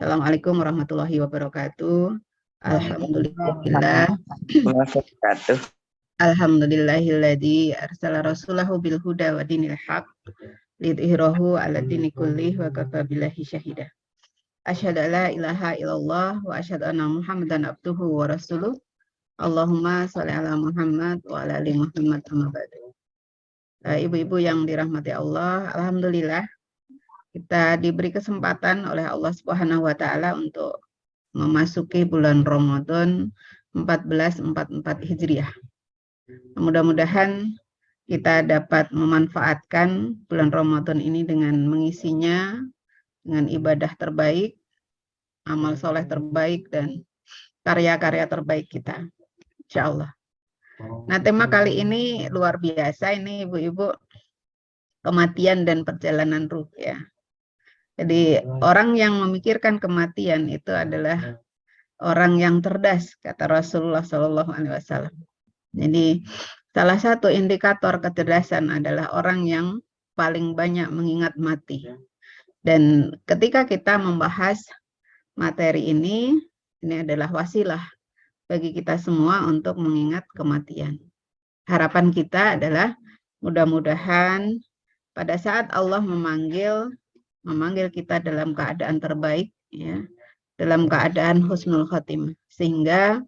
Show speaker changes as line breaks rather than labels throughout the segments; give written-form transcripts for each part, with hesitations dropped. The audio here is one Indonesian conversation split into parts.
Assalamualaikum warahmatullahi wabarakatuh. Alhamdulillah. Alhamdulillahilladzi arsala rasulahu bil huda wa dinil haq lidhhirahu 'ala dini kullih wa kafa billahi syahida. Asyhadu an la ilaha illallah wa asyhadu anna Muhammadan abduhu wa rasuluh. Allahumma sholli ala Muhammad wa ala ali Muhammad amma ba'du. Ibu-ibu yang dirahmati Allah, alhamdulillah kita diberi kesempatan oleh Allah Subhanahu wa taala untuk memasuki bulan Ramadan 1444 Hijriah. Mudah-mudahan kita dapat memanfaatkan bulan Ramadan ini dengan mengisinya dengan ibadah terbaik, amal soleh terbaik, dan karya-karya terbaik kita, insya Allah. Nah, tema kali ini luar biasa, ini ibu-ibu, kematian dan perjalanan ruh ya. Jadi orang yang memikirkan kematian itu adalah orang yang cerdas, kata Rasulullah SAW. Jadi salah satu indikator kecerdasan adalah orang yang paling banyak mengingat mati. Dan ketika kita membahas materi ini adalah wasilah bagi kita semua untuk mengingat kematian. Harapan kita adalah mudah-mudahan pada saat Allah memanggil kita dalam keadaan terbaik, ya, dalam keadaan husnul khotimah, sehingga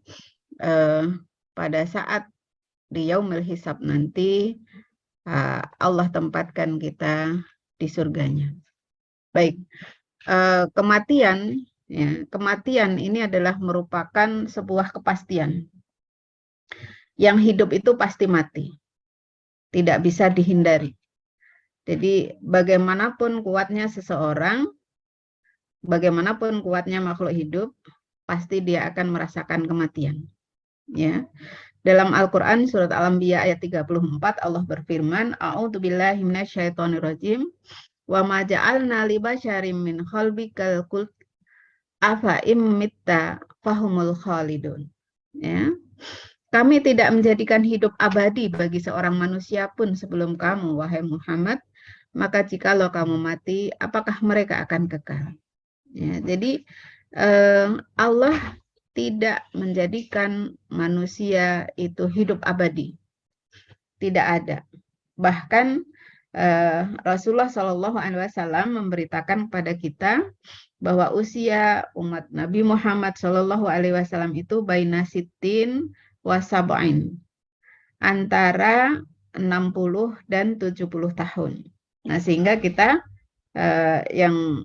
pada saat di yaumil hisab nanti Allah tempatkan kita di surganya. Baik, kematian, ya, kematian ini adalah merupakan sebuah kepastian. Yang hidup itu pasti mati, tidak bisa dihindari. Jadi bagaimanapun kuatnya seseorang, bagaimanapun kuatnya makhluk hidup, pasti dia akan merasakan kematian. Ya. Dalam Al-Qur'an surat Al-Anbiya ayat 34 Allah berfirman, A'udzubillahi minasyaitonirrajim, wa ma ja'alna li basyarim min khalbikal khuld afa immitta fahumul khalidun. Ya. Kami tidak menjadikan hidup abadi bagi seorang manusia pun sebelum kamu, wahai Muhammad, maka jikalau kamu mati, apakah mereka akan kekal? Ya, jadi Allah tidak menjadikan manusia itu hidup abadi, tidak ada. Bahkan Rasulullah SAW memberitakan kepada kita bahwa usia umat Nabi Muhammad SAW itu baina sittin wa sab'in, antara 60 dan 70 tahun. Nah, sehingga kita yang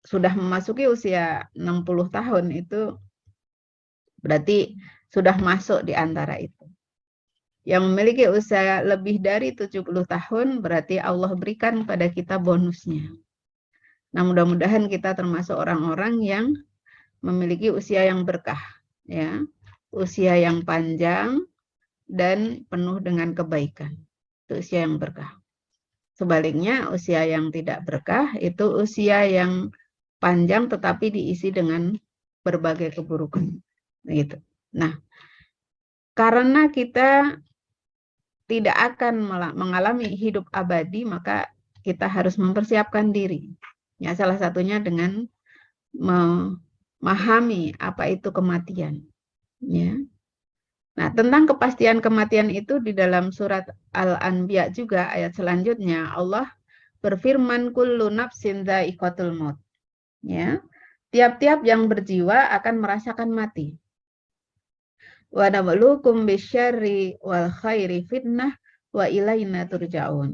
sudah memasuki usia 60 tahun itu berarti sudah masuk di antara itu. Yang memiliki usia lebih dari 70 tahun berarti Allah berikan pada kita bonusnya. Nah, mudah-mudahan kita termasuk orang-orang yang memiliki usia yang berkah, ya, usia yang panjang dan penuh dengan kebaikan. Itu usia yang berkah. Sebaliknya, usia yang tidak berkah itu usia yang panjang tetapi diisi dengan berbagai keburukan. Gitu. Nah, karena kita tidak akan mengalami hidup abadi, maka kita harus mempersiapkan diri. Ya, salah satunya dengan memahami apa itu kematian. Ya. Nah, tentang kepastian kematian itu di dalam surat Al-Anbiya juga ayat selanjutnya Allah berfirman kullu nafsin dha'iqatul maut. Ya. Tiap-tiap yang berjiwa akan merasakan mati. Wa nabluukum bisyarri wal khairi fitnah wa ilaina turja'un.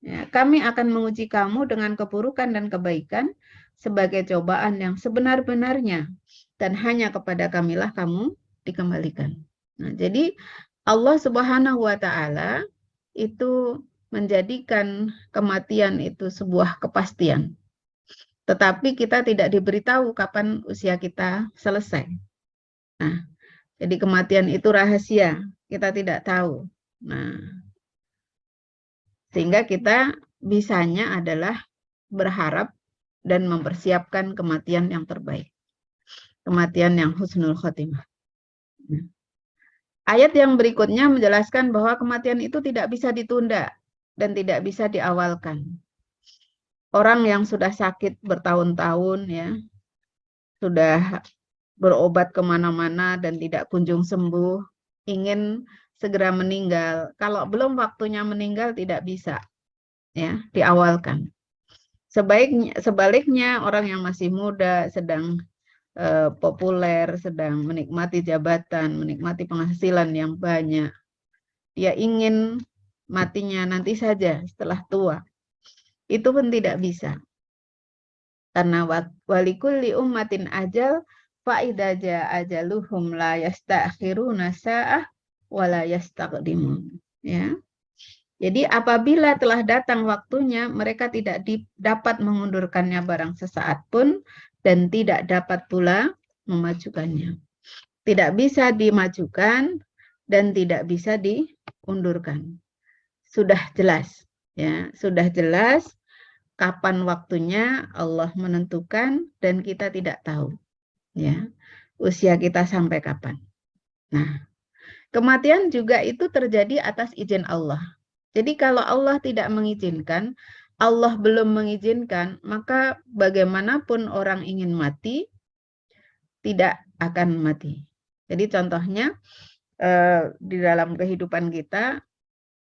Ya, kami akan menguji kamu dengan keburukan dan kebaikan sebagai cobaan yang sebenar-benarnya, dan hanya kepada kamilah kamu dikembalikan. Nah, jadi Allah Subhanahu wa taala itu menjadikan kematian itu sebuah kepastian. Tetapi kita tidak diberitahu kapan usia kita selesai. Nah, jadi kematian itu rahasia, kita tidak tahu. Nah, sehingga kita bisanya adalah berharap dan mempersiapkan kematian yang terbaik. Kematian yang husnul khotimah. Nah. Ayat yang berikutnya menjelaskan bahwa kematian itu tidak bisa ditunda dan tidak bisa diawalkan. Orang yang sudah sakit bertahun-tahun, ya, sudah berobat kemana-mana dan tidak kunjung sembuh, ingin segera meninggal. Kalau belum waktunya meninggal tidak bisa, ya, diawalkan. Sebaliknya orang yang masih muda, sedang populer, sedang menikmati jabatan, menikmati penghasilan yang banyak, dia ingin matinya nanti saja setelah tua. Itu pun tidak bisa. Karena walikulli ummatin ajal fa'idza jaa ajaluhum la yastakhiruna sa'ah wa la yastaqdimun. Ya. Jadi apabila telah datang waktunya, mereka tidak dapat mengundurkannya barang sesaat pun dan tidak dapat pula memajukannya. Tidak bisa dimajukan dan tidak bisa diundurkan. Sudah jelas, ya, sudah jelas kapan waktunya Allah menentukan dan kita tidak tahu, ya, usia kita sampai kapan. Nah, kematian juga itu terjadi atas izin Allah. Jadi kalau Allah tidak mengizinkan, Allah belum mengizinkan, maka bagaimanapun orang ingin mati, tidak akan mati. Jadi contohnya di dalam kehidupan kita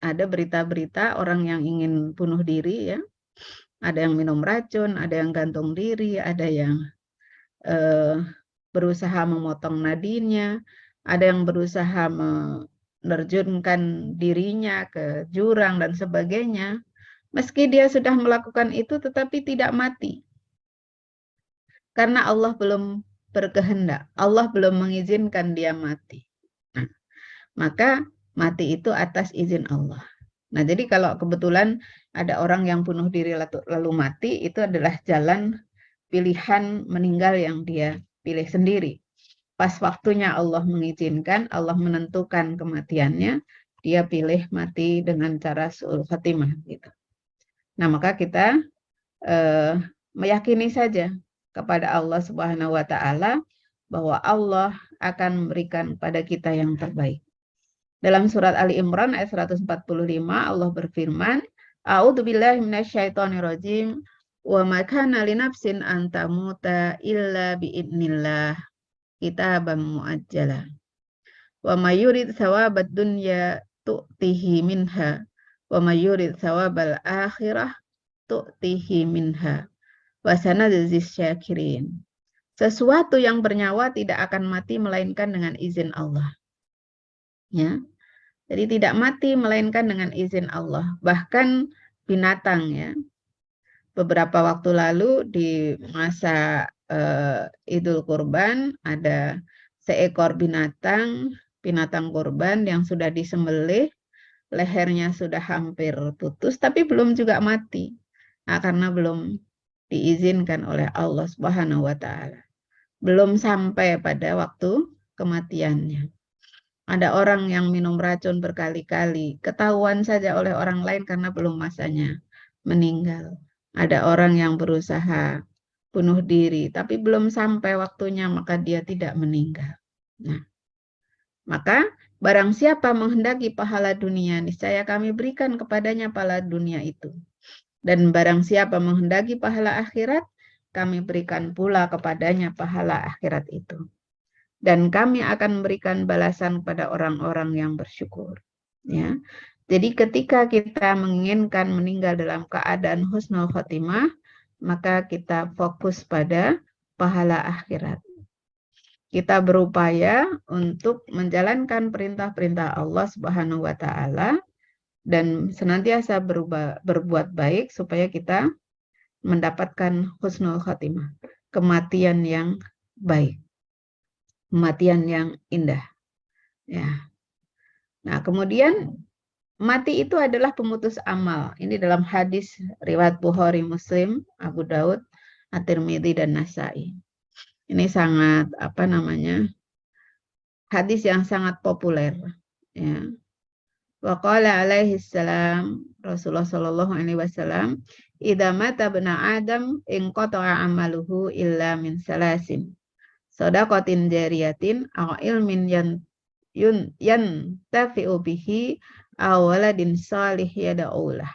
ada berita-berita orang yang ingin bunuh diri, ya. Ada yang minum racun, ada yang gantung diri, ada yang berusaha memotong nadinya, ada yang berusaha menerjunkan dirinya ke jurang dan sebagainya. Meski dia sudah melakukan itu tetapi tidak mati. Karena Allah belum berkehendak, Allah belum mengizinkan dia mati. Nah, maka mati itu atas izin Allah. Nah, jadi kalau kebetulan ada orang yang bunuh diri lalu mati, itu adalah jalan pilihan meninggal yang dia pilih sendiri. Pas waktunya Allah mengizinkan, Allah menentukan kematiannya, dia pilih mati dengan cara su'ul khatimah gitu. Nah, maka kita meyakini saja kepada Allah Subhanahu wa taala bahwa Allah akan memberikan pada kita yang terbaik. Dalam surat Ali Imran ayat 145 Allah berfirman, A'udzubillahi minasyaitonirrajim wa ma kana linafsin an tamuta illa biidznillah kitaban muajjala. Wa may yurid thawabad dunya tu'tihi minha wa may yurid thawabal akhirah tu'tihi minha wa sanadzis syakirin. Sesuatu yang bernyawa tidak akan mati melainkan dengan izin Allah. Ya. Jadi tidak mati melainkan dengan izin Allah. Bahkan binatang, ya. Beberapa waktu lalu di masa Idul Kurban ada seekor binatang kurban yang sudah disembelih, lehernya sudah hampir putus tapi belum juga mati. Nah, karena belum diizinkan oleh Allah Subhanahu wa taala. Belum sampai pada waktu kematiannya. Ada orang yang minum racun berkali-kali, ketahuan saja oleh orang lain karena belum masanya meninggal. Ada orang yang berusaha bunuh diri, tapi belum sampai waktunya maka dia tidak meninggal. Nah, maka barang siapa menghendaki pahala dunia, niscaya kami berikan kepadanya pahala dunia itu. Dan barang siapa menghendaki pahala akhirat, kami berikan pula kepadanya pahala akhirat itu. Dan kami akan memberikan balasan pada orang-orang yang bersyukur. Ya. Jadi ketika kita menginginkan meninggal dalam keadaan husnul khotimah, maka kita fokus pada pahala akhirat. Kita berupaya untuk menjalankan perintah-perintah Allah Subhanahu wa taala dan senantiasa berbuat baik supaya kita mendapatkan husnul khotimah, kematian yang baik. Kematian yang indah. Ya. Nah, kemudian mati itu adalah pemutus amal. Ini dalam hadis riwayat Bukhari, Muslim, Abu Daud, At-Tirmidzi dan Nasai. Ini sangat hadis yang sangat populer. Ya. Wa qala alaihi salam, Rasulullah sallallahu alaihi wasallam, "Idza mata ibnu Adam inqata'a amaluhu illa min salasin. Shadaqatin jariyatin aw ilmin yantafi'u bihi aw waladin salih yad'ulah."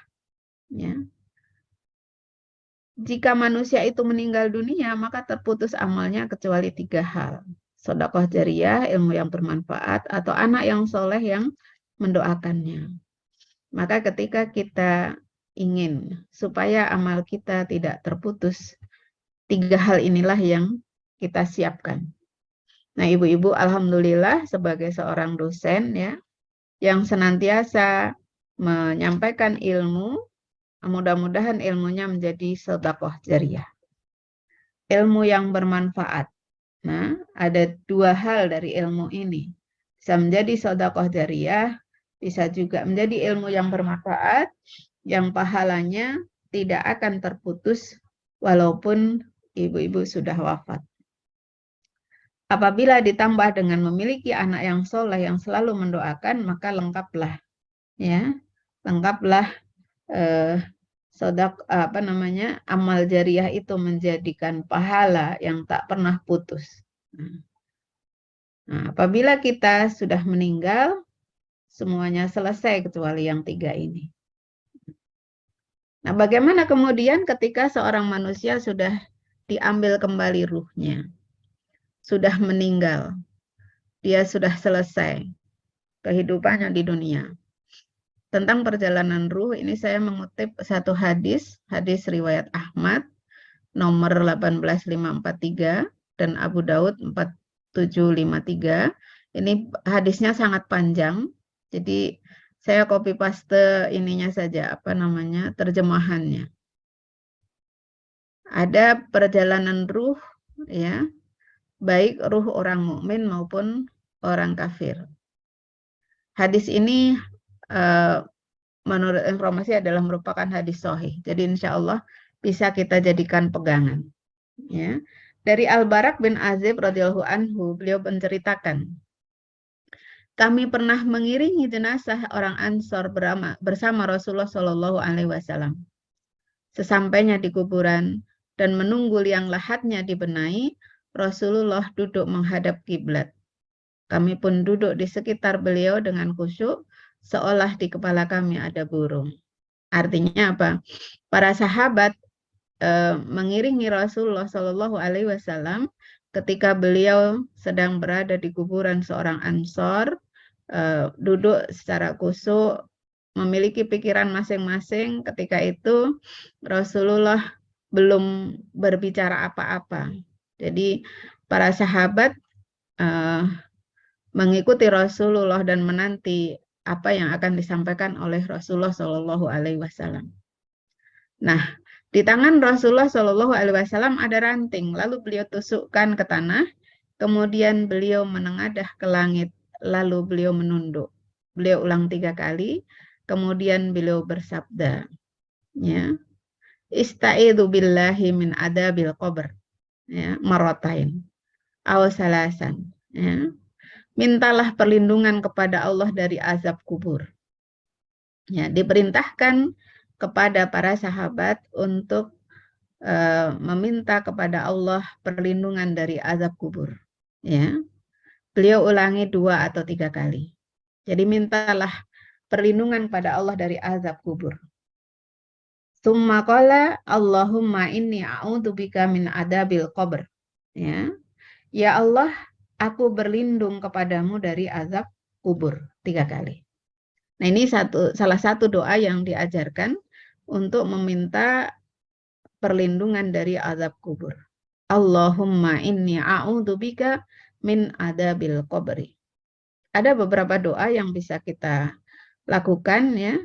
Ya. jika manusia itu meninggal dunia, maka terputus amalnya kecuali 3 hal. Sedekah jariyah, ilmu yang bermanfaat, atau anak yang soleh yang mendoakannya. Maka ketika kita ingin supaya amal kita tidak terputus, 3 hal inilah yang kita siapkan. Nah, ibu-ibu, alhamdulillah sebagai seorang dosen ya, yang senantiasa menyampaikan ilmu, mudah-mudahan ilmunya menjadi sedekah jariyah. Ilmu yang bermanfaat. Nah, ada 2 hal dari ilmu ini. Bisa menjadi sedekah jariyah, bisa juga menjadi ilmu yang bermanfaat, yang pahalanya tidak akan terputus walaupun ibu-ibu sudah wafat. Apabila ditambah dengan memiliki anak yang soleh yang selalu mendoakan, maka lengkaplah, ya, lengkaplah amal jariyah itu menjadikan pahala yang tak pernah putus. Nah, apabila kita sudah meninggal, semuanya selesai kecuali yang 3 ini. Nah, bagaimana kemudian ketika seorang manusia sudah diambil kembali ruhnya? Sudah meninggal, dia sudah selesai kehidupannya di dunia. Tentang perjalanan ruh ini saya mengutip satu hadis riwayat Ahmad nomor 18543 dan Abu Daud 4753. Ini hadisnya sangat panjang, jadi saya copy paste ininya saja, terjemahannya. Ada perjalanan ruh ya, baik ruh orang mukmin maupun orang kafir. Hadis ini menurut informasi adalah merupakan hadis sahih. Jadi insya Allah bisa kita jadikan pegangan. Ya. Dari Al-Barak bin Azib radhiyallahu anhu, beliau menceritakan, kami pernah mengiringi jenazah orang Ansor bersama Rasulullah Shallallahu Alaihi Wasallam. Sesampainya di kuburan dan menunggu liang lahatnya dibenahi, Rasulullah duduk menghadap kiblat. Kami pun duduk di sekitar beliau dengan khusyuk, seolah di kepala kami ada burung. Artinya apa? Para sahabat mengiringi Rasulullah Shallallahu Alaihi Wasallam ketika beliau sedang berada di kuburan seorang Ansor, duduk secara khusyuk, memiliki pikiran masing-masing. Ketika itu Rasulullah belum berbicara apa-apa. Jadi para sahabat mengikuti Rasulullah dan menanti apa yang akan disampaikan oleh Rasulullah Shallallahu Alaihi Wasallam. Nah, di tangan Rasulullah Shallallahu Alaihi Wasallam ada ranting, lalu beliau tusukkan ke tanah, kemudian beliau menengadah ke langit, lalu beliau menunduk. Beliau ulang 3 kali, kemudian beliau bersabda, ya, Ista'idzu billahi min adabil qabr, ya, maratain, aw salasan, ya. Mintalah perlindungan kepada Allah dari azab kubur. Ya, diperintahkan kepada para sahabat untuk meminta kepada Allah perlindungan dari azab kubur. Ya, beliau ulangi 2 atau 3 kali. Jadi mintalah perlindungan pada Allah dari azab kubur. Tsumma qala Allahumma inni a'udzubika min adabil qabr. Ya. Ya Allah, aku berlindung kepadamu dari azab kubur 3 kali. Nah, ini salah satu doa yang diajarkan untuk meminta perlindungan dari azab kubur. Allahumma inni a'udzubika min adabil qabri. Ada beberapa doa yang bisa kita lakukan ya.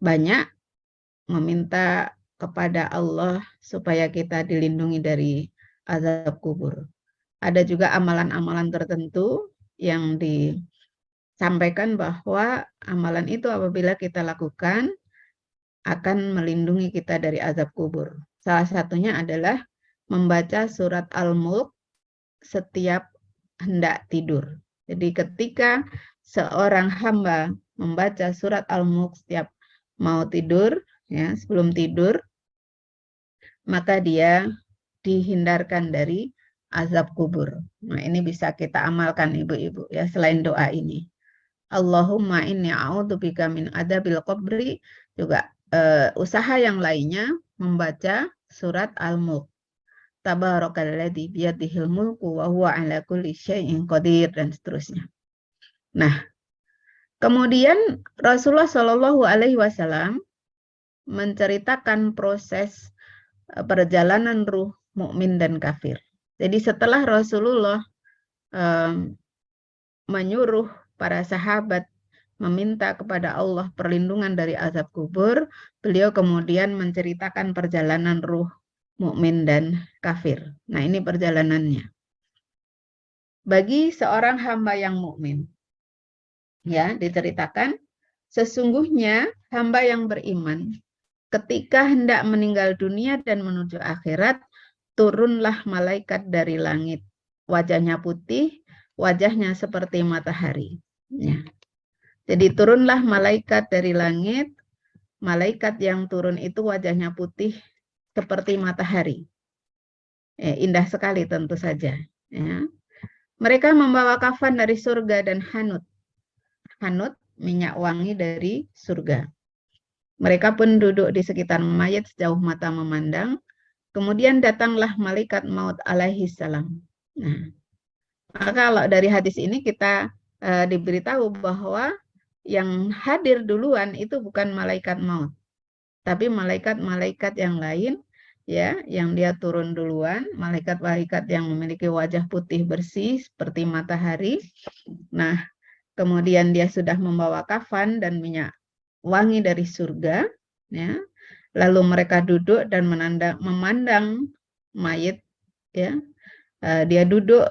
Banyak meminta kepada Allah supaya kita dilindungi dari azab kubur. Ada juga amalan-amalan tertentu yang disampaikan bahwa amalan itu apabila kita lakukan akan melindungi kita dari azab kubur. Salah satunya adalah membaca surat Al-Mulk setiap hendak tidur. Jadi ketika seorang hamba membaca surat Al-Mulk setiap mau tidur, ya, sebelum tidur, maka dia dihindarkan dari azab kubur. Nah, ini bisa kita amalkan ibu-ibu ya, selain doa ini. Allahumma inni a'udzubika min adabil qabri, juga usaha yang lainnya membaca surat Al-Mulk. Tabarakalladzi biyadihil mulku wa huwa ala kulli syai'in qadir, dan seterusnya. Nah, kemudian Rasulullah Shallallahu Alaihi Wasallam menceritakan proses perjalanan ruh mukmin dan kafir. Jadi setelah Rasulullah menyuruh para sahabat meminta kepada Allah perlindungan dari azab kubur, beliau kemudian menceritakan perjalanan ruh mukmin dan kafir. Nah, ini perjalanannya. Bagi seorang hamba yang mukmin, ya, diceritakan sesungguhnya hamba yang beriman ketika hendak meninggal dunia dan menuju akhirat, turunlah malaikat dari langit. Wajahnya putih, wajahnya seperti matahari. Ya. Jadi turunlah malaikat dari langit. Malaikat yang turun itu wajahnya putih seperti matahari. Indah sekali tentu saja. Ya. Mereka membawa kafan dari surga dan hanut. Hanut, minyak wangi dari surga. Mereka pun duduk di sekitar mayat sejauh mata memandang. Kemudian datanglah malaikat maut alaihi salam. Nah, maka kalau dari hadis ini kita diberitahu bahwa yang hadir duluan itu bukan malaikat maut, tapi malaikat-malaikat yang lain, ya, yang dia turun duluan, malaikat-malaikat yang memiliki wajah putih bersih seperti matahari. Nah, kemudian dia sudah membawa kafan dan minyak wangi dari surga, ya. Lalu mereka duduk dan memandang mayit, ya. Dia duduk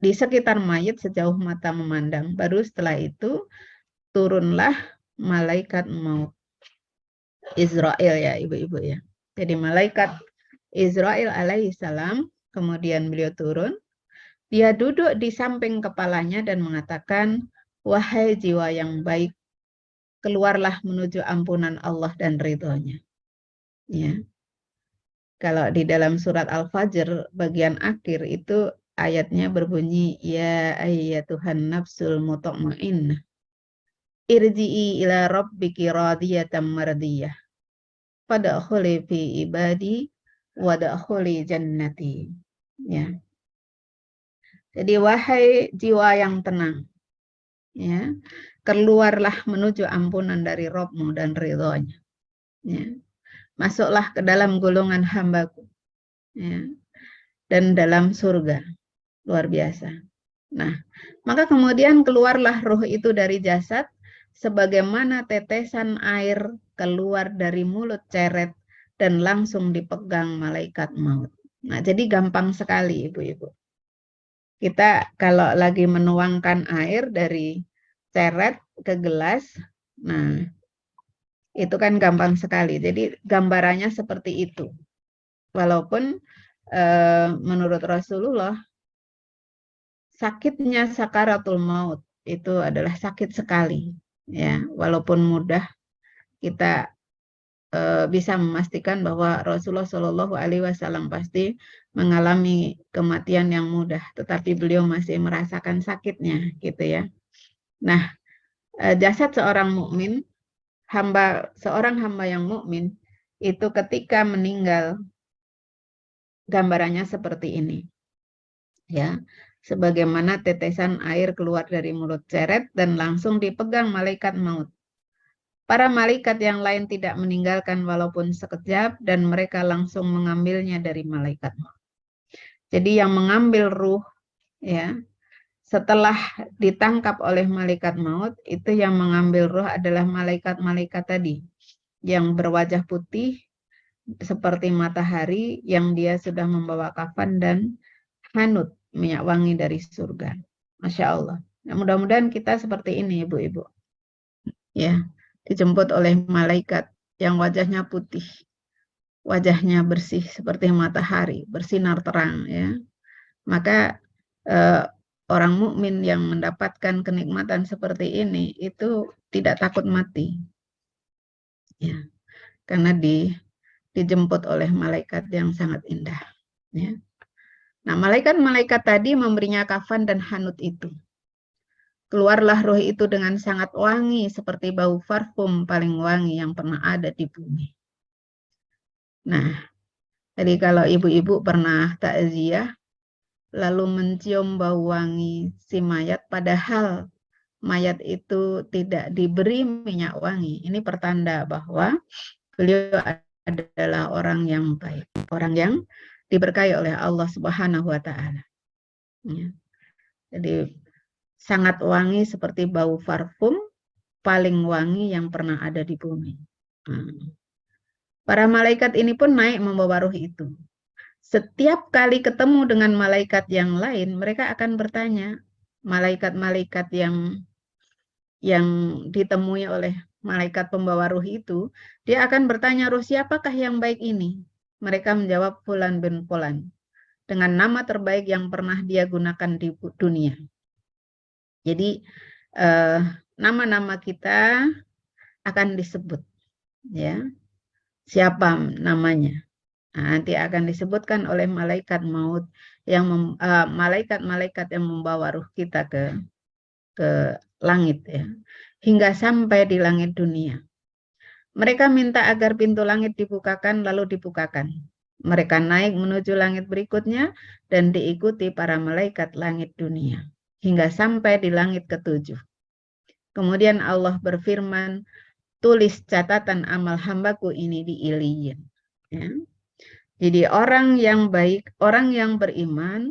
di sekitar mayit sejauh mata memandang. Baru setelah itu turunlah malaikat maut Israel, ya ibu-ibu, ya. Jadi malaikat Israel alaihi salam, kemudian beliau turun. Dia duduk di samping kepalanya dan mengatakan, wahai jiwa yang baik, keluarlah menuju ampunan Allah dan ridhonya. Ya. Kalau di dalam surat Al-Fajr bagian akhir itu ayatnya berbunyi, ya ayyatuhan nafsul mutmainnah irji'i ila rabbiki radiyatan mardiyah fadkhuli fi ibadi wadkhuli jannati. Ya. Jadi wahai jiwa yang tenang, ya, keluarlah menuju ampunan dari Rabb-Mu dan ridhonya. Ya. Masuklah ke dalam golongan hambaku, ya, dan dalam surga. Luar biasa. Nah, maka kemudian keluarlah ruh itu dari jasad sebagaimana tetesan air keluar dari mulut ceret dan langsung dipegang malaikat maut. Nah, jadi gampang sekali ibu-ibu. Kita kalau lagi menuangkan air dari ceret ke gelas, nah itu kan gampang sekali. Jadi gambarannya seperti itu. Walaupun menurut Rasulullah sakitnya sakaratul maut itu adalah sakit sekali, ya. Walaupun mudah kita bisa memastikan bahwa Rasulullah Shallallahu Alaihi Wasallam pasti mengalami kematian yang mudah, tetapi beliau masih merasakan sakitnya, gitu ya. Nah, jasad seorang mukmin, seorang hamba yang mukmin itu ketika meninggal gambarannya seperti ini, ya, sebagaimana tetesan air keluar dari mulut ceret dan langsung dipegang malaikat maut. Para malaikat yang lain tidak meninggalkan walaupun sekejap dan mereka langsung mengambilnya dari malaikat maut. Jadi yang mengambil ruh, ya, setelah ditangkap oleh malaikat maut, itu yang mengambil ruh adalah malaikat-malaikat tadi yang berwajah putih seperti matahari, yang dia sudah membawa kafan dan hanut, minyak wangi dari surga. Masya Allah. Nah, mudah-mudahan kita seperti ini, ibu-ibu. Ya, dijemput oleh malaikat yang wajahnya putih, wajahnya bersih seperti matahari, bersinar terang, ya. Maka orang mukmin yang mendapatkan kenikmatan seperti ini itu tidak takut mati, ya, karena dijemput oleh malaikat yang sangat indah, ya. Nah, malaikat-malaikat tadi memberinya kafan dan hanut itu. Keluarlah roh itu dengan sangat wangi seperti bau parfum paling wangi yang pernah ada di bumi. Nah, jadi kalau ibu-ibu pernah takziah lalu mencium bau wangi si mayat, padahal mayat itu tidak diberi minyak wangi, ini pertanda bahwa beliau adalah orang yang baik, orang yang diberkahi oleh Allah Subhanahu wa Ta'ala. Ya. Jadi sangat wangi seperti bau parfum paling wangi yang pernah ada di bumi. Para malaikat ini pun naik membawa ruh itu. Setiap kali ketemu dengan malaikat yang lain, mereka akan bertanya, malaikat-malaikat yang ditemui oleh malaikat pembawa ruh itu, dia akan bertanya, ruh siapakah yang baik ini? Mereka menjawab, Fulan bin Fulan, dengan nama terbaik yang pernah dia gunakan di dunia. Jadi nama-nama kita akan disebut, ya, siapa namanya. Nah, nanti akan disebutkan oleh malaikat maut yang malaikat-malaikat yang membawa ruh kita ke langit, ya, hingga sampai di langit dunia. Mereka minta agar pintu langit dibukakan, lalu dibukakan. Mereka naik menuju langit berikutnya dan diikuti para malaikat langit dunia hingga sampai di langit ketujuh. Kemudian Allah berfirman, tulis catatan amal hambaku ini di Iliyin. Ya. Jadi orang yang baik, orang yang beriman,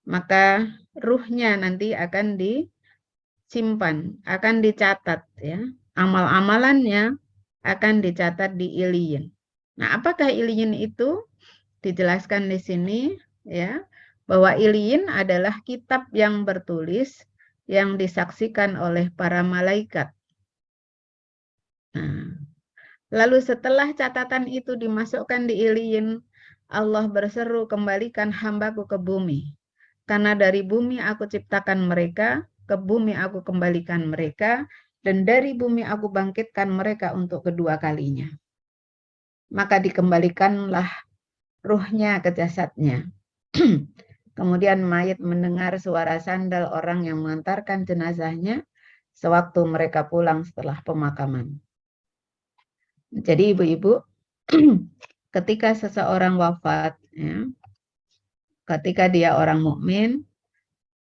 maka ruhnya nanti akan disimpan, akan dicatat, ya. Amal-amalannya akan dicatat di Iliyin. Nah, apakah Iliyin itu? Dijelaskan di sini, ya, bahwa Iliyin adalah kitab yang bertulis yang disaksikan oleh para malaikat. Nah, lalu setelah catatan itu dimasukkan di Iliyin, Allah berseru, kembalikan hambaku ke bumi. Karena dari bumi aku ciptakan mereka, ke bumi aku kembalikan mereka, dan dari bumi aku bangkitkan mereka untuk kedua kalinya. Maka dikembalikanlah ruhnya ke jasadnya. Kemudian mayit mendengar suara sandal orang yang mengantarkan jenazahnya sewaktu mereka pulang setelah pemakaman. Jadi ibu-ibu, ketika seseorang wafat, ya, ketika dia orang mukmin,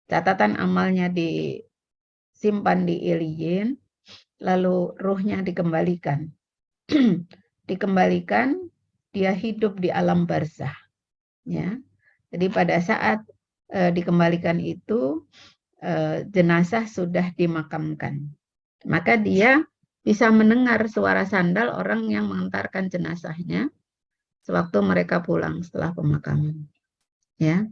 catatan amalnya disimpan di Iliyin, lalu ruhnya dikembalikan. Dikembalikan, dia hidup di alam barzah. Ya. Jadi pada saat dikembalikan itu, jenazah sudah dimakamkan. Maka dia bisa mendengar suara sandal orang yang mengantarkan jenazahnya sewaktu mereka pulang setelah pemakaman. Ya.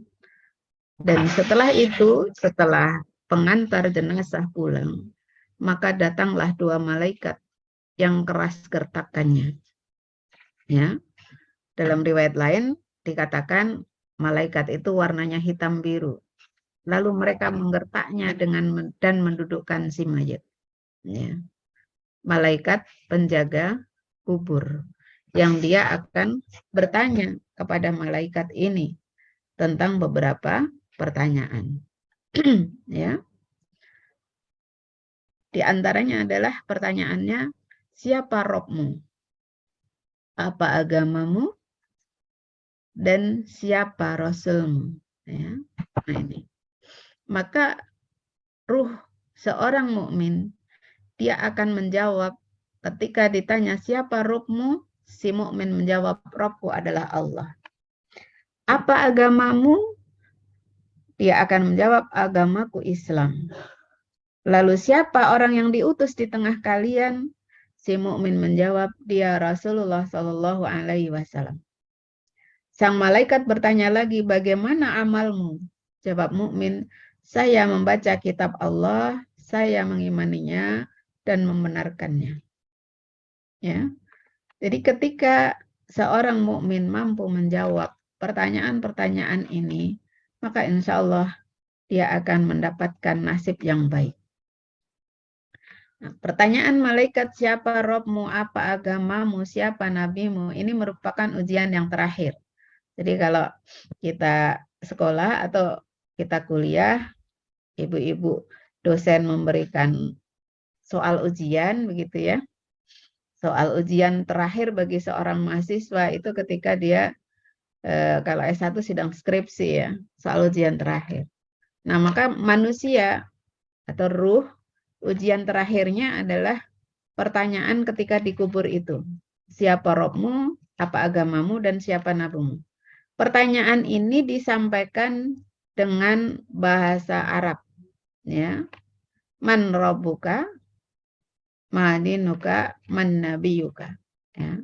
Dan setelah itu, setelah pengantar jenazah pulang, maka datanglah dua malaikat yang keras gertakannya. Ya. Dalam riwayat lain dikatakan malaikat itu warnanya hitam biru. Lalu mereka menggertaknya dan mendudukkan si mayat. Ya. Malaikat penjaga kubur yang dia akan bertanya kepada malaikat ini tentang beberapa pertanyaan. Ya. Di antaranya adalah pertanyaannya, siapa Robmu? Apa agamamu? Dan siapa Rasulmu? Ya. Nah ini. Maka ruh seorang mukmin dia akan menjawab ketika ditanya siapa Robmu, si mukmin menjawab Robku adalah Allah. Apa agamamu? Dia akan menjawab agamaku Islam. Lalu siapa orang yang diutus di tengah kalian? Si mukmin menjawab dia Rasulullah Shallallahu Alaihi Wasallam. Sang malaikat bertanya lagi, bagaimana amalmu? Jawab mukmin, saya membaca kitab Allah, saya mengimaninya dan membenarkannya. Ya. Jadi ketika seorang mukmin mampu menjawab pertanyaan-pertanyaan ini, maka insya Allah dia akan mendapatkan nasib yang baik. Nah, pertanyaan malaikat siapa Robmu, apa agamamu, siapa nabimu, ini merupakan ujian yang terakhir. Jadi kalau kita sekolah atau kita kuliah, ibu-ibu dosen memberikan soal ujian begitu ya. Soal ujian terakhir bagi seorang mahasiswa itu ketika dia kalau S1 sidang skripsi ya, soal ujian terakhir. Nah, maka manusia atau ruh, ujian terakhirnya adalah pertanyaan ketika dikubur itu. Siapa Robmu, apa agamamu, dan siapa nabimu? Pertanyaan ini disampaikan dengan bahasa Arab. Ya. Man Rabbuka, Madinuka, Man Nabiyuka. Ya.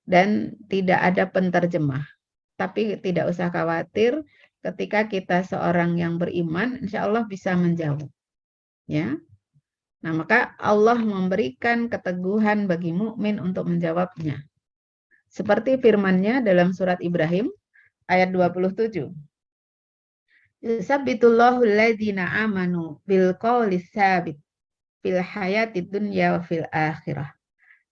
Dan tidak ada penterjemah. Tapi tidak usah khawatir, ketika kita seorang yang beriman, insya Allah bisa menjawab. Ya. Nah, maka Allah memberikan keteguhan bagi mukmin untuk menjawabnya. Seperti firman-Nya dalam surat Ibrahim ayat 27. Yusabbitullahu alladzina amanu bil qawli tsabit fil hayatid dunya wa fil akhirah.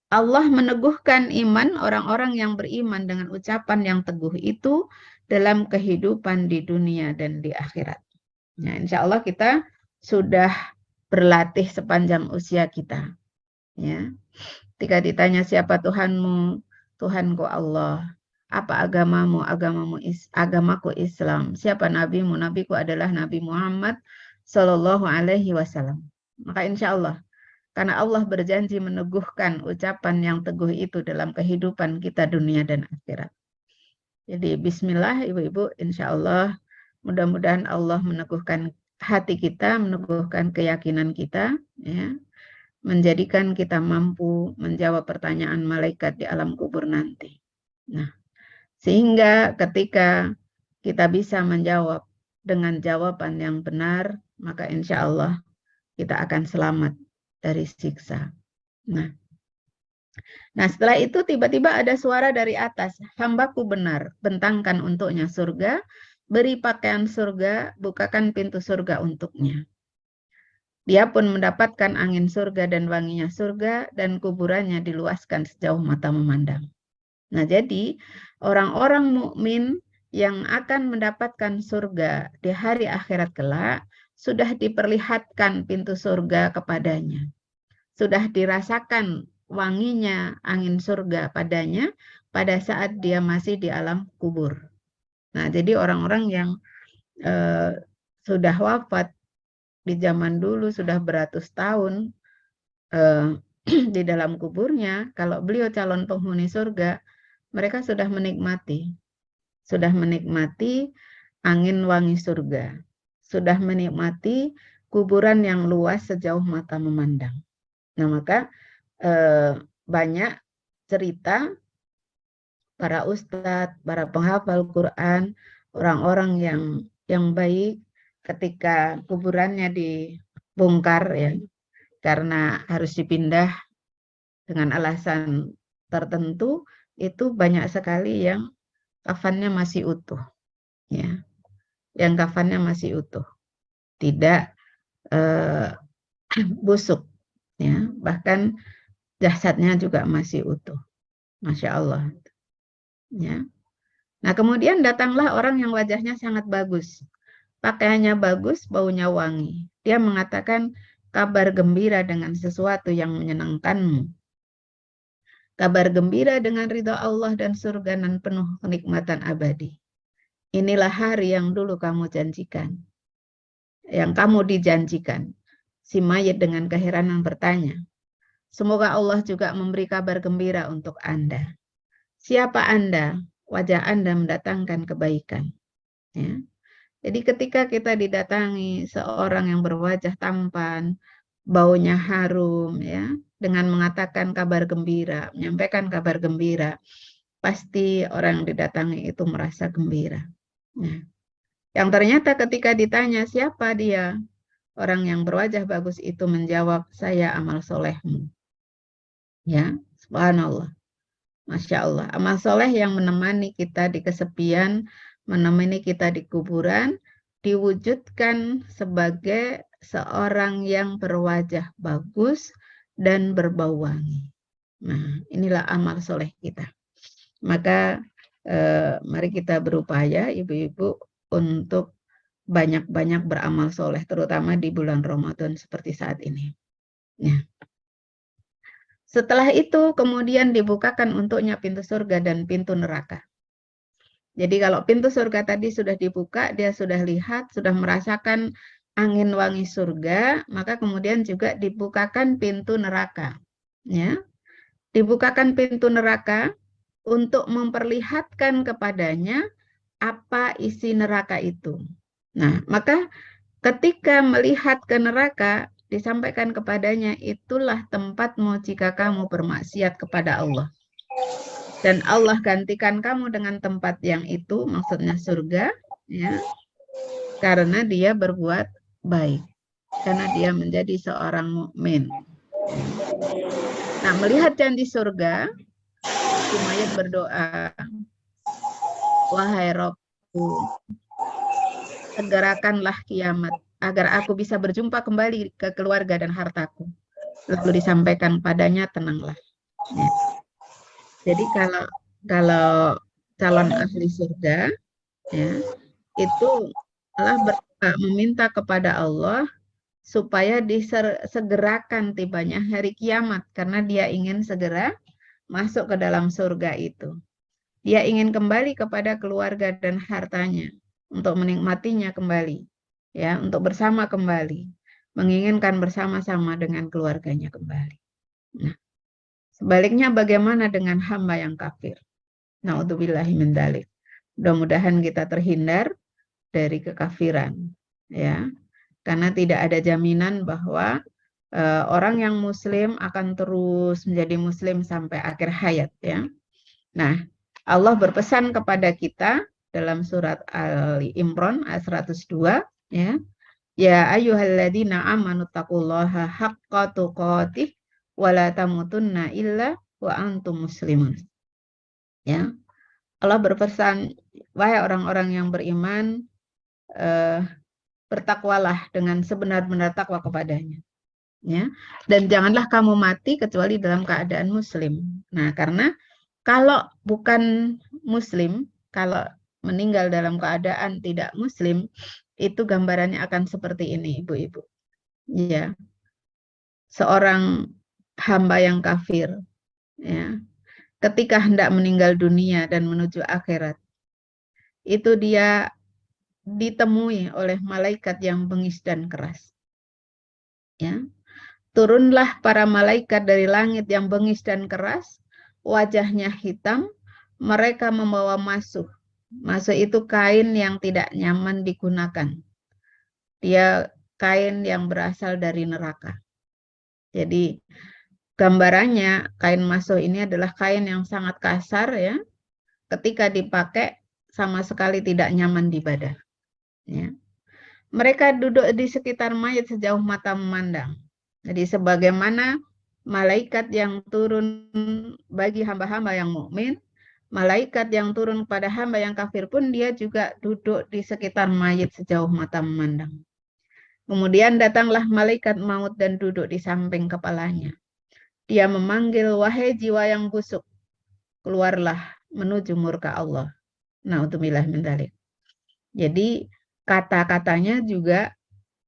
Allah meneguhkan iman orang-orang yang beriman dengan ucapan yang teguh itu dalam kehidupan di dunia dan di akhirat. Nah, insya Allah kita sudah berlatih sepanjang usia kita. Ya. Ketika ditanya siapa Tuhanmu, Tuhanku Allah. Apa agamamu? Agamaku Islam. Siapa nabimu? Nabiku adalah Nabi Muhammad Sallallahu Alaihi Wasallam. Maka insya Allah, karena Allah berjanji meneguhkan ucapan yang teguh itu dalam kehidupan kita dunia dan akhirat. Jadi bismillah ibu-ibu, insya Allah mudah-mudahan Allah meneguhkan hati kita, meneguhkan keyakinan kita, ya, menjadikan kita mampu menjawab pertanyaan malaikat di alam kubur nanti. Nah, sehingga ketika kita bisa menjawab dengan jawaban yang benar, maka insya Allah kita akan selamat dari siksa. Nah, setelah itu tiba-tiba ada suara dari atas, hambaku benar, bentangkan untuknya surga, beri pakaian surga, bukakan pintu surga untuknya. Dia pun mendapatkan angin surga dan wanginya surga, dan kuburannya diluaskan sejauh mata memandang. Nah, jadi orang-orang mukmin yang akan mendapatkan surga di hari akhirat kelak sudah diperlihatkan pintu surga kepadanya. Sudah dirasakan wanginya angin surga padanya pada saat dia masih di alam kubur. Nah, jadi orang-orang yang sudah wafat di zaman dulu sudah beratus tahun di dalam kuburnya, kalau beliau calon penghuni surga, mereka sudah menikmati angin wangi surga, sudah menikmati kuburan yang luas sejauh mata memandang. Nah, maka banyak cerita para ustadz, para penghafal Quran, orang-orang yang baik ketika kuburannya dibongkar ya, karena harus dipindah dengan alasan tertentu, itu banyak sekali yang kafannya masih utuh, ya, yang kafannya masih utuh, tidak busuk, ya, bahkan jasadnya juga masih utuh, masya Allah, ya. Nah, kemudian datanglah orang yang wajahnya sangat bagus, pakaiannya bagus, baunya wangi. Dia mengatakan kabar gembira dengan sesuatu yang menyenangkanmu. Kabar gembira dengan ridha Allah dan surga nan penuh kenikmatan abadi. Inilah hari yang dulu kamu janjikan. Yang kamu dijanjikan. Si mayit dengan keheranan bertanya, semoga Allah juga memberi kabar gembira untuk Anda. Siapa Anda? Wajah Anda mendatangkan kebaikan. Ya. Jadi ketika kita didatangi seorang yang berwajah tampan, baunya harum, ya, dengan mengatakan kabar gembira, menyampaikan kabar gembira, pasti orang yang didatangi itu merasa gembira. Nah, yang ternyata ketika ditanya siapa dia, orang yang berwajah bagus itu menjawab, saya amal solehmu. Ya, subhanallah, masya Allah, amal soleh yang menemani kita di kesepian, menemani kita di kuburan, diwujudkan sebagai seorang yang berwajah bagus dan berbau wangi. Nah, inilah amal soleh kita. Maka mari kita berupaya ibu-ibu untuk banyak-banyak beramal soleh, terutama di bulan Ramadan seperti saat ini. Ya. Setelah itu kemudian dibukakan untuknya pintu surga dan pintu neraka. Jadi kalau pintu surga tadi sudah dibuka, dia sudah lihat, sudah merasakan angin wangi surga, maka kemudian juga dibukakan pintu neraka. Ya, dibukakan pintu neraka untuk memperlihatkan kepadanya apa isi neraka itu. Nah, maka ketika melihat ke neraka, disampaikan kepadanya, itulah tempatmu jika kamu bermaksiat kepada Allah. Dan Allah gantikan kamu dengan tempat yang itu, maksudnya surga, ya, karena dia berbuat baik, karena dia menjadi seorang mukmin. Ya. Nah, melihat janji surga, si mayat berdoa, wahai Robku, segerakanlah kiamat agar aku bisa berjumpa kembali ke keluarga dan hartaku. Lalu disampaikan padanya, tenanglah. Ya. Jadi kalau calon ahli surga, ya, itu telah meminta kepada Allah supaya disegerakan tibanya hari kiamat karena dia ingin segera masuk ke dalam surga itu. Dia ingin kembali kepada keluarga dan hartanya untuk menikmatinya kembali, ya, untuk bersama kembali, menginginkan bersama-sama dengan keluarganya kembali. Nah, sebaliknya bagaimana dengan hamba yang kafir? Na'udzubillahi min dzalik. Mudah-mudahan kita terhindar dari kekafiran, ya, karena tidak ada jaminan bahwa orang yang muslim akan terus menjadi muslim sampai akhir hayat, ya. Nah, Allah berpesan kepada kita dalam surat Ali Imran ayat 102, ya. Ya ayyuhalladzina amanu taqullaha haqqa tuqatih wa la tamutunna illa wa antum muslimun. Ya. Allah berpesan, wahai orang-orang yang beriman, bertakwalah dengan sebenar-benar takwa kepadanya. Ya. Dan janganlah kamu mati kecuali dalam keadaan muslim. Nah, karena kalau bukan muslim, kalau meninggal dalam keadaan tidak muslim, itu gambarannya akan seperti ini, ibu-ibu. Ya. Seorang hamba yang kafir, ya, ketika hendak meninggal dunia dan menuju akhirat, itu dia ditemui oleh malaikat yang bengis dan keras. Ya. Turunlah para malaikat dari langit yang bengis dan keras, wajahnya hitam, mereka membawa masuh. Masuh itu kain yang tidak nyaman digunakan. Dia kain yang berasal dari neraka. Jadi gambarannya kain masuh ini adalah kain yang sangat kasar, ya. Ketika dipakai sama sekali tidak nyaman di badan. Ya. Mereka duduk di sekitar mayat sejauh mata memandang. Jadi sebagaimana malaikat yang turun bagi hamba-hamba yang mukmin, malaikat yang turun pada hamba yang kafir pun dia juga duduk di sekitar mayat sejauh mata memandang. Kemudian datanglah malaikat maut dan duduk di samping kepalanya. Dia memanggil, wahai jiwa yang busuk, keluarlah menuju murka Allah. Na'udzubillah min dzalik. Jadi kata-katanya juga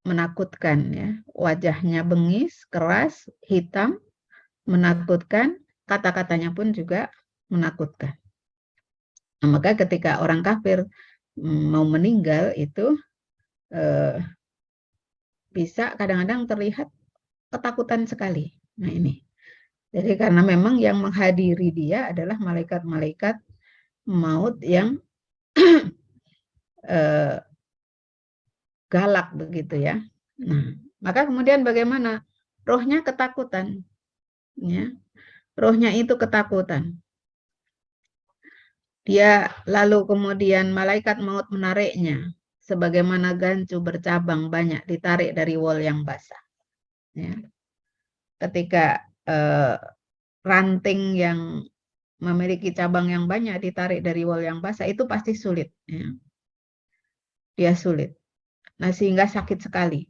menakutkan, ya. Wajahnya bengis, keras, hitam, menakutkan. Kata-katanya pun juga menakutkan. Nah, maka ketika orang kafir mau meninggal itu bisa kadang-kadang terlihat ketakutan sekali. Nah ini. Jadi karena memang yang menghadiri dia adalah malaikat-malaikat maut yang galak begitu, ya. Nah, maka kemudian bagaimana? Rohnya ketakutan, ya. Rohnya itu ketakutan. Dia lalu kemudian malaikat maut menariknya, sebagaimana gancu bercabang banyak ditarik dari wol yang basah. Ya. Ketika ranting yang memiliki cabang yang banyak ditarik dari wol yang basah, itu pasti sulit. Ya. Dia sulit. Nah, sehingga sakit sekali.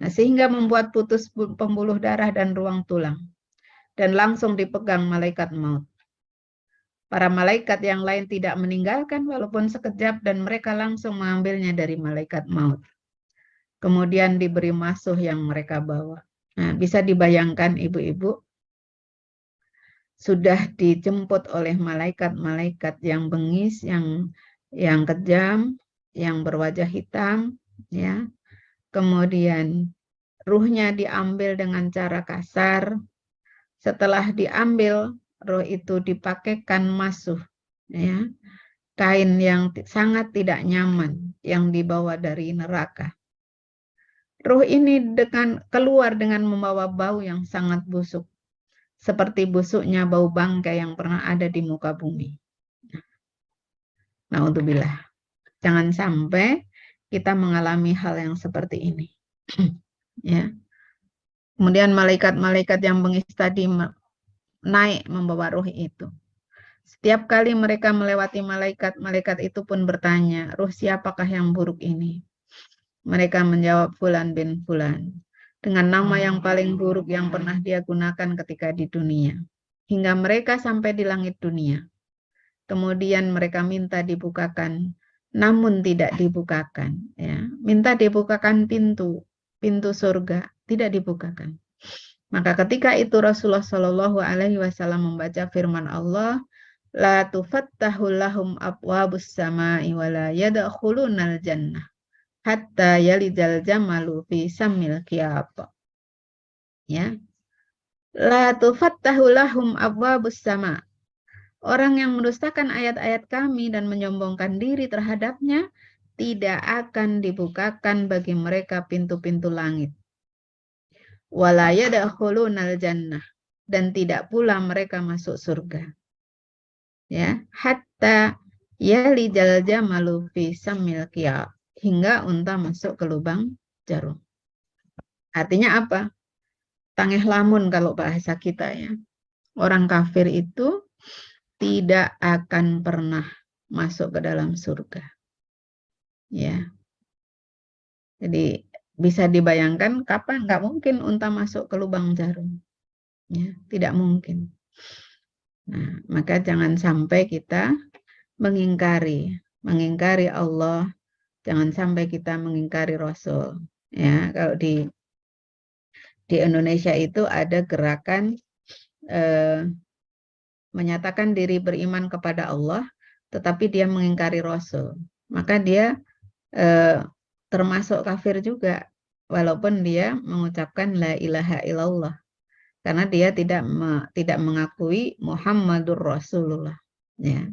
Nah, sehingga membuat putus pembuluh darah dan ruang tulang. Dan langsung dipegang malaikat maut. Para malaikat yang lain tidak meninggalkan walaupun sekejap dan mereka langsung mengambilnya dari malaikat maut. Kemudian diberi masuh yang mereka bawa. Nah, bisa dibayangkan ibu-ibu, sudah dijemput oleh malaikat-malaikat yang bengis, yang kejam, yang berwajah hitam, ya. Kemudian ruhnya diambil dengan cara kasar. Setelah diambil, roh itu dipakaikan masuk, ya, kain yang sangat tidak nyaman yang dibawa dari neraka. Ruh ini keluar dengan membawa bau yang sangat busuk, seperti busuknya bau bangkai yang pernah ada di muka bumi. Naudzubillah. Jangan sampai kita mengalami hal yang seperti ini. Ya. Kemudian malaikat-malaikat yang bengis tadi naik membawa ruh itu. Setiap kali mereka melewati malaikat, malaikat itu pun bertanya, ruh siapakah yang buruk ini? Mereka menjawab Fulan bin Fulan, dengan nama yang paling buruk yang pernah dia gunakan ketika di dunia. Hingga mereka sampai di langit dunia. Kemudian mereka minta dibukakan, namun tidak dibukakan. Ya. Minta dibukakan pintu surga, tidak dibukakan. Maka ketika itu Rasulullah Shallallahu Alaihi Wasallam membaca firman Allah, la tufattahu lahum abwabus samai wa la yadkhulunal jannah hatta yalidal jamalu fi samil khiyat. Ya. La tufattahu lahum abwabus sama. Orang yang mendustakan ayat-ayat kami dan menyombongkan diri terhadapnya tidak akan dibukakan bagi mereka pintu-pintu langit. Wala yadkhulunal jannah, dan tidak pula mereka masuk surga. Ya, hatta yalijal jamalu fi samil khiyat, hingga unta masuk ke lubang jarum. Artinya apa? Tangeh lamun kalau bahasa kita, ya. Orang kafir itu tidak akan pernah masuk ke dalam surga. Ya. Jadi bisa dibayangkan kapan, nggak mungkin unta masuk ke lubang jarum. Ya, tidak mungkin. Nah, maka jangan sampai kita mengingkari Allah, jangan sampai kita mengingkari Rasul. Ya, kalau di Indonesia itu ada gerakan menyatakan diri beriman kepada Allah, tetapi dia mengingkari Rasul. Maka dia termasuk kafir juga, walaupun dia mengucapkan la ilaha illallah, karena dia tidak mengakui Muhammadur Rasulullah. Ya,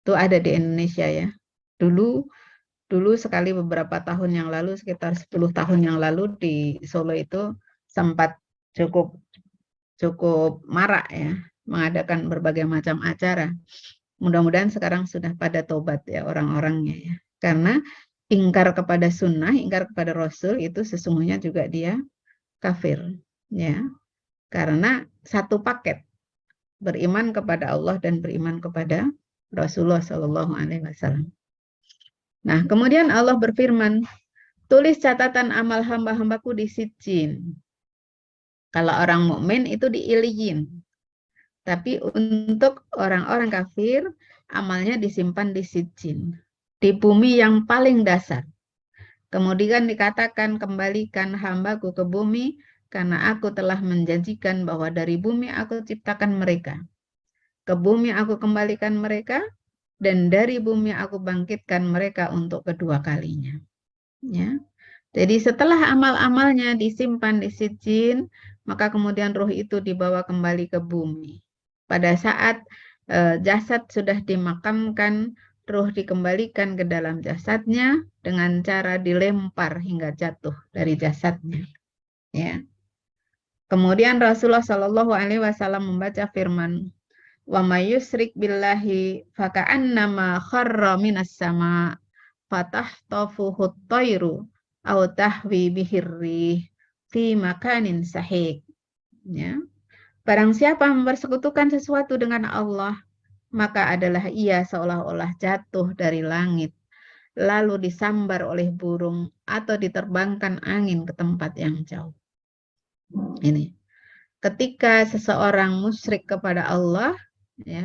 itu ada di Indonesia, ya. Dulu sekali beberapa tahun yang lalu, sekitar 10 tahun yang lalu di Solo itu sempat cukup marak, ya, mengadakan berbagai macam acara. Mudah-mudahan sekarang sudah pada tobat, ya, orang-orangnya, ya. Karena ingkar kepada sunnah, ingkar kepada Rasul itu sesungguhnya juga dia kafir, ya. Karena satu paket, beriman kepada Allah dan beriman kepada Rasulullah Shallallahu Alaihi Wasallam. Nah, kemudian Allah berfirman, tulis catatan amal hamba-hambaku di Sijjin. Kalau orang mukmin itu di Iliyin. Tapi untuk orang-orang kafir, amalnya disimpan di Sijjin, di bumi yang paling dasar. Kemudian dikatakan, kembalikan hambaku ke bumi, karena aku telah menjanjikan bahwa dari bumi aku ciptakan mereka. Ke bumi aku kembalikan mereka, dan dari bumi aku bangkitkan mereka untuk kedua kalinya. Ya. Jadi setelah amal-amalnya disimpan di Sijjin, maka kemudian ruh itu dibawa kembali ke bumi. Pada saat jasad sudah dimakamkan, ruh dikembalikan ke dalam jasadnya dengan cara dilempar hingga jatuh dari jasadnya. Ya. Kemudian Rasulullah Shallallahu Alaihi Wasallam membaca firman, wa may yusyrik billahi faka'annama kharra minas sama fatahtafuhu at-tayru aw tahwi bihirrih fi makanin sahih. Ya. Barang siapa mempersekutukan sesuatu dengan Allah, maka adalah ia seolah-olah jatuh dari langit, lalu disambar oleh burung atau diterbangkan angin ke tempat yang jauh. Ini. Ketika seseorang musyrik kepada Allah, ya,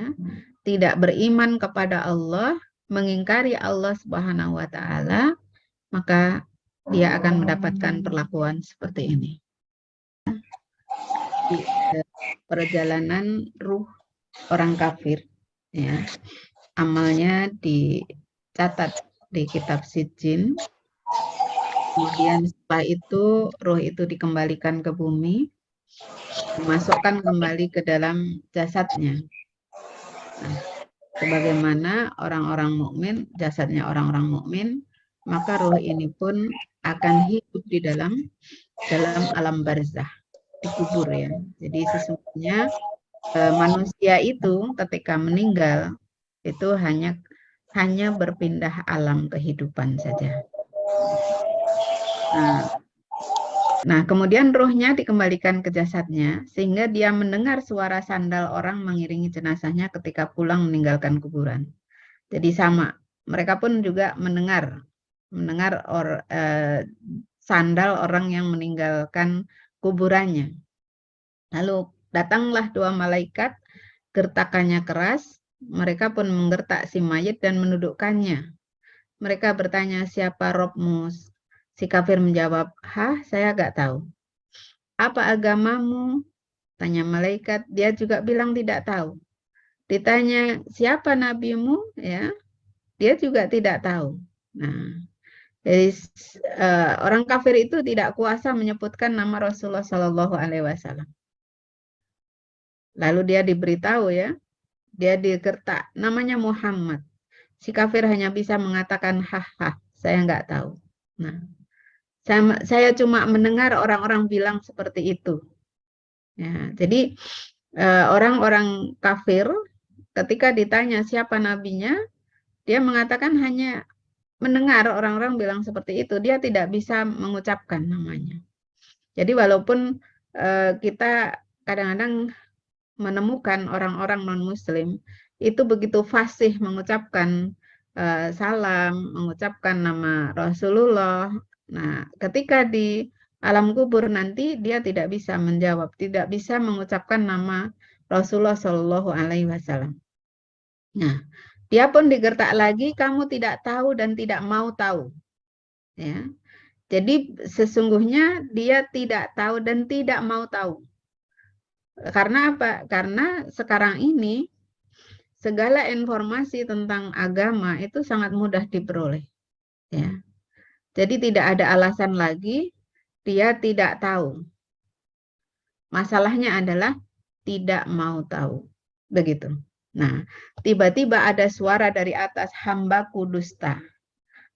tidak beriman kepada Allah, mengingkari Allah Subhanahu wa taala, maka dia akan mendapatkan perlakuan seperti ini. perjalanan ruh orang kafir, ya. Amalnya dicatat di kitab Sijin. Kemudian setelah itu ruh itu dikembalikan ke bumi, dimasukkan kembali ke dalam jasadnya. Nah, sebagaimana orang-orang mukmin, jasadnya orang-orang mukmin, maka ruh ini pun akan hidup di dalam alam barzah, dikubur ya. Jadi sesungguhnya manusia itu ketika meninggal itu hanya berpindah alam kehidupan saja. Nah, kemudian rohnya dikembalikan ke jasadnya sehingga dia mendengar suara sandal orang mengiringi jenazahnya ketika pulang meninggalkan kuburan. Jadi sama, mereka pun juga mendengar sandal orang yang meninggalkan kuburannya. Lalu datanglah 2 malaikat, gertakannya keras, mereka pun menggertak si mayit dan mendudukkannya. Mereka bertanya, siapa Robmu? Si kafir menjawab, saya gak tahu. Apa agamamu? Tanya malaikat, dia juga bilang tidak tahu. Ditanya, siapa nabimu? Ya, dia juga tidak tahu. Nah, jadi orang kafir itu tidak kuasa menyebutkan nama Rasulullah Shallallahu Alaihi Wasallam. Lalu dia diberitahu ya, dia digertak, namanya Muhammad. Si kafir hanya bisa mengatakan, saya nggak tahu. Nah, saya cuma mendengar orang-orang bilang seperti itu. Ya, jadi orang-orang kafir ketika ditanya siapa nabinya, dia mengatakan hanya mendengar orang-orang bilang seperti itu. Dia tidak bisa mengucapkan namanya. Jadi walaupun kita kadang-kadang menemukan orang-orang non-muslim itu begitu fasih mengucapkan salam, mengucapkan nama Rasulullah. Nah, ketika di alam kubur nanti dia tidak bisa menjawab, tidak bisa mengucapkan nama Rasulullah Shallallahu Alaihi Wasallam. Nah, dia pun digertak lagi, kamu tidak tahu dan tidak mau tahu. Ya. Jadi sesungguhnya dia tidak tahu dan tidak mau tahu. Karena apa? Karena sekarang ini segala informasi tentang agama itu sangat mudah diperoleh. Ya. Jadi tidak ada alasan lagi dia tidak tahu. Masalahnya adalah tidak mau tahu. Begitu. Nah, tiba-tiba ada suara dari atas, hambaku dusta.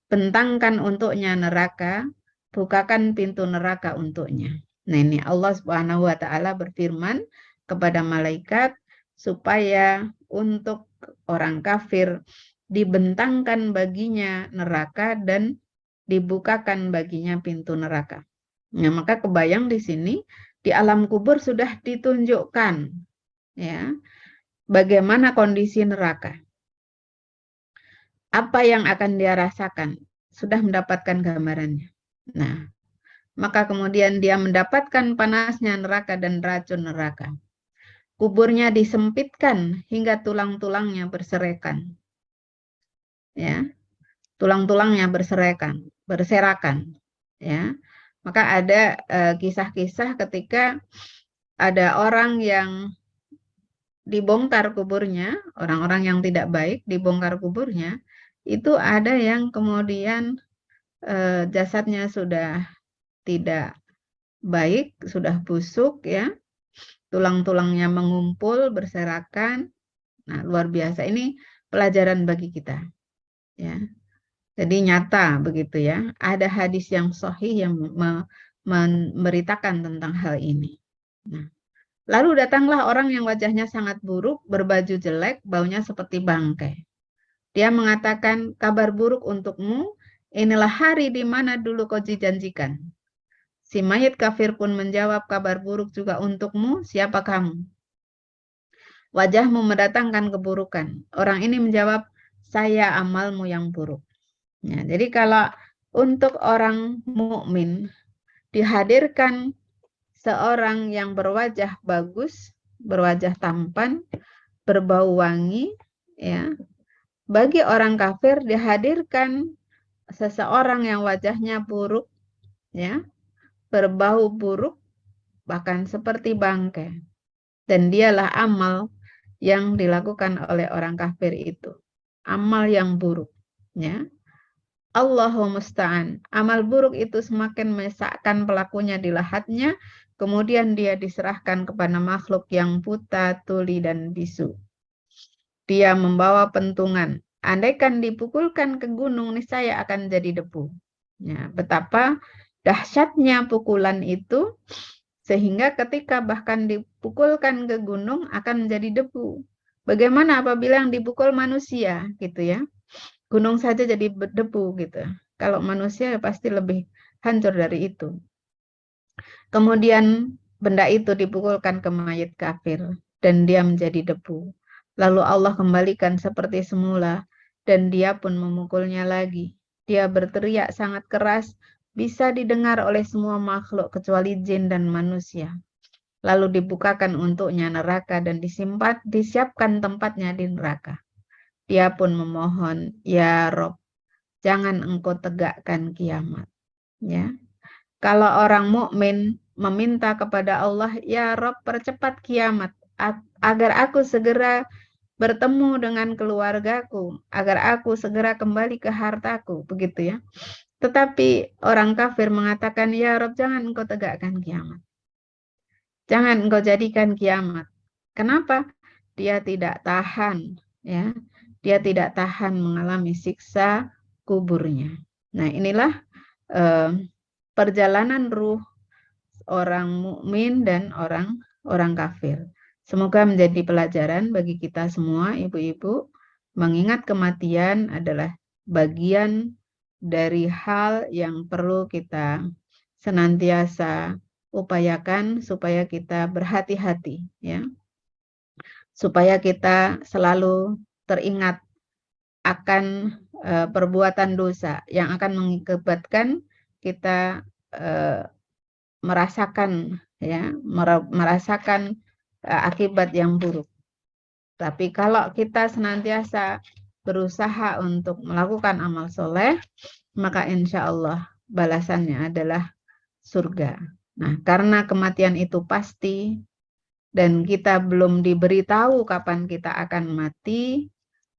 Bentangkan untuknya neraka, bukakan pintu neraka untuknya. Nah, ini Allah Subhanahu wa taala berfirman kepada malaikat supaya untuk orang kafir dibentangkan baginya neraka dan dibukakan baginya pintu neraka. Nah, maka kebayang di sini di alam kubur sudah ditunjukkan ya bagaimana kondisi neraka. Apa yang akan dia rasakan? Sudah mendapatkan gambarannya. Nah, maka kemudian dia mendapatkan panasnya neraka dan racun neraka. Kuburnya disempitkan hingga tulang-tulangnya berserakan. Ya. Tulang-tulangnya berserakan. Ya. Maka ada kisah-kisah ketika ada orang yang dibongkar kuburnya, orang-orang yang tidak baik dibongkar kuburnya, itu ada yang kemudian jasadnya sudah tidak baik, sudah busuk ya, tulang-tulangnya mengumpul, berserakan. Nah, luar biasa. Ini pelajaran bagi kita. Ya. Jadi nyata begitu ya. Ada hadis yang sahih yang memberitakan tentang hal ini. Nah, lalu datanglah orang yang wajahnya sangat buruk, berbaju jelek, baunya seperti bangkai. Dia mengatakan, kabar buruk untukmu, inilah hari di mana dulu kau dijanjikan. Si mayit kafir pun menjawab, kabar buruk juga untukmu, siapa kamu? Wajahmu mendatangkan keburukan. Orang ini menjawab, saya amalmu yang buruk. Ya, jadi kalau untuk orang mukmin dihadirkan seorang yang berwajah bagus, berwajah tampan, berbau wangi, ya. Bagi orang kafir dihadirkan seseorang yang wajahnya buruk, ya, berbau buruk, bahkan seperti bangkai. Dan dialah amal yang dilakukan oleh orang kafir itu. Amal yang buruk. Ya. Allahu musta'an. Amal buruk itu semakin menyesakkan pelakunya di lahatnya, kemudian dia diserahkan kepada makhluk yang buta, tuli, dan bisu. Dia membawa pentungan. Andaikan dipukulkan ke gunung, niscaya akan jadi debu. Ya, betapa dahsyatnya pukulan itu, sehingga ketika bahkan dipukulkan ke gunung akan menjadi debu. Bagaimana apabila yang dipukul manusia, gitu ya? Gunung saja jadi debu gitu. Kalau manusia ya pasti lebih hancur dari itu. Kemudian benda itu dipukulkan ke mayit kafir dan dia menjadi debu. Lalu Allah kembalikan seperti semula dan dia pun memukulnya lagi. Dia berteriak sangat keras, bisa didengar oleh semua makhluk kecuali jin dan manusia. Lalu dibukakan untuknya neraka dan disiapkan tempatnya di neraka. Dia pun memohon, ya Rob, jangan engkau tegakkan kiamat. Ya. Kalau orang mukmin meminta kepada Allah, ya Rob, percepat kiamat agar aku segera bertemu dengan keluargaku, agar aku segera kembali ke hartaku, begitu ya. Tetapi orang kafir mengatakan, ya Rob, jangan engkau tegakkan kiamat. Jangan engkau jadikan kiamat. Kenapa? Dia tidak tahan, ya. Dia tidak tahan mengalami siksa kuburnya. Nah, inilah perjalanan ruh orang mukmin dan orang kafir. Semoga menjadi pelajaran bagi kita semua, ibu-ibu, mengingat kematian adalah bagian dari hal yang perlu kita senantiasa upayakan supaya kita berhati-hati, ya. Supaya kita selalu teringat akan perbuatan dosa yang akan mengakibatkan kita merasakan, ya, merasakan akibat yang buruk. Tapi kalau kita senantiasa berusaha untuk melakukan amal soleh, maka insya Allah balasannya adalah surga. Nah, karena kematian itu pasti dan kita belum diberitahu kapan kita akan mati,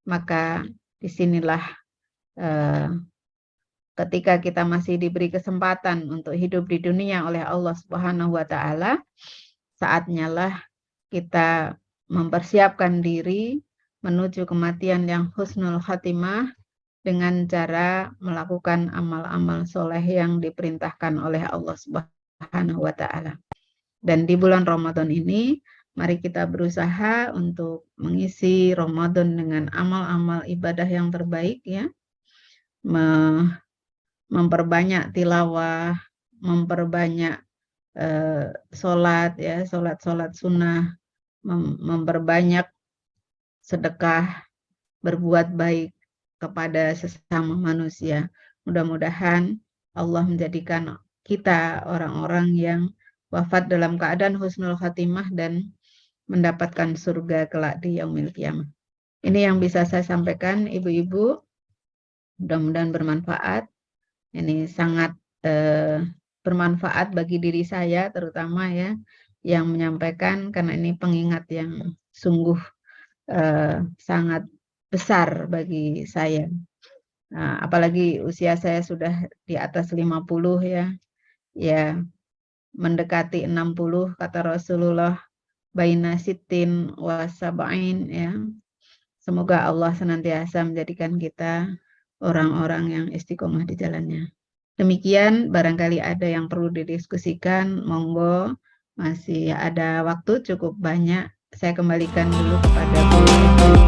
maka disinilah ketika kita masih diberi kesempatan untuk hidup di dunia oleh Allah Subhanahu wa Ta'ala, saatnya lah kita mempersiapkan diri menuju kematian yang husnul khatimah dengan cara melakukan amal-amal soleh yang diperintahkan oleh Allah Subhanahu wa Ta'ala. Dan di bulan Ramadan ini, mari kita berusaha untuk mengisi Ramadan dengan amal-amal ibadah yang terbaik, ya. Memperbanyak tilawah, memperbanyak sholat, ya, sholat sunnah, memperbanyak sedekah, berbuat baik kepada sesama manusia. Mudah-mudahan Allah menjadikan kita orang-orang yang wafat dalam keadaan husnul khatimah dan mendapatkan surga kelak di yaumil qiyamah. Ini yang bisa saya sampaikan, ibu-ibu. Mudah-mudahan bermanfaat. Ini sangat bermanfaat bagi diri saya terutama, ya, yang menyampaikan, karena ini pengingat yang sungguh sangat besar bagi saya. Nah, apalagi usia saya sudah di atas 50, ya. Ya, mendekati 60 kata Rasulullah, baina sittin wa sab'in, ya. Semoga Allah senantiasa menjadikan kita orang-orang yang istiqomah di jalannya. Demikian, barangkali ada yang perlu didiskusikan, monggo, masih ada waktu cukup banyak. Saya kembalikan dulu kepada Bu.